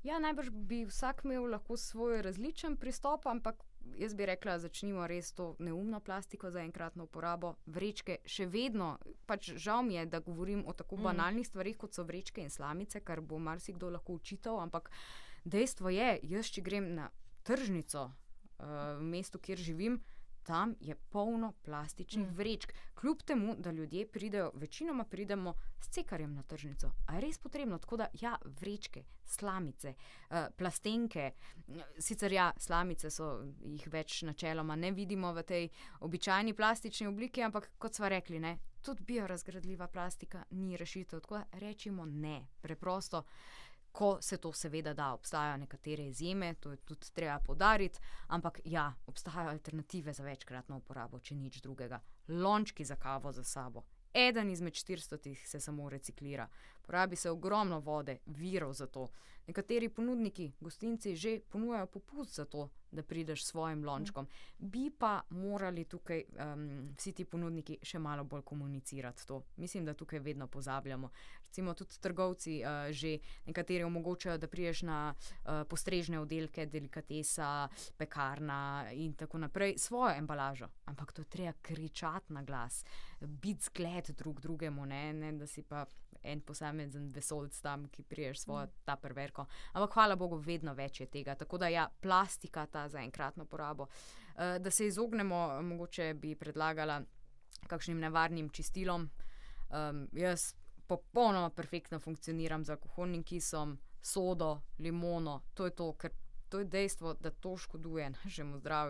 Ja, najbrž bi vsak imel lahko svoj različen pristop, ampak jaz bi rekla, začnimo res to neumno plastiko za enkratno uporabo. Vrečke še vedno, pač žal mi je, da govorim o tako banalnih stvarih, kot so vrečke in slamice, kar bo marsikdo lahko očital, ampak dejstvo je, jaz če grem na tržnico v mestu, kjer živim, tam je polno plastičnih vrečk. Kljub temu, da ljudje večinoma pridemo s cekarjem na tržnico. A je res potrebno? Tako da, ja, vrečke, slamice, plastenke, sicer ja, slamice jih več načeloma ne vidimo v tej običajni plastični obliki, ampak kot sva rekli, ne, tudi biorazgradljiva plastika ni rešitev, tako da rečimo ne, preprosto. Ko se to seveda da, obstajajo nekatere izjeme, to je tudi treba poudariti, ampak ja, obstajajo alternative za večkratno uporabo, če nič drugega. Lončki za kavo za sabo. Eden izmed 400 se samo reciklira. Porabi se ogromno vode, virov za to. Nekateri ponudniki, gostinci že ponujajo popust za to, da prideš s svojim lončkom. Bi pa morali tukaj vsi ti ponudniki še malo bolj komunicirati to. Mislim, da tukaj vedno pozabljamo. Recimo tudi trgovci že nekateri omogočajo, da prideš na postrežne oddelke, delikatesa, pekarna in tako naprej, svojo embalažo. Ampak to je treba kričati na glas, biti zgled drug drugemu, ne da si pa en posamezen vesoljc tam, ki priješ svojo tupperwareko. Ampak hvala Bogu, vedno več je tega. Tako da ja, plastika ta za enkratno porabo. Da se izognemo, mogoče bi predlagala kakšnim nevarnim čistilom. Jaz popolnoma perfektno funkcioniram z alkoholnim kisom, sodo, limono. To je to, ker to je dejstvo, da to škoduje našemu zdravju.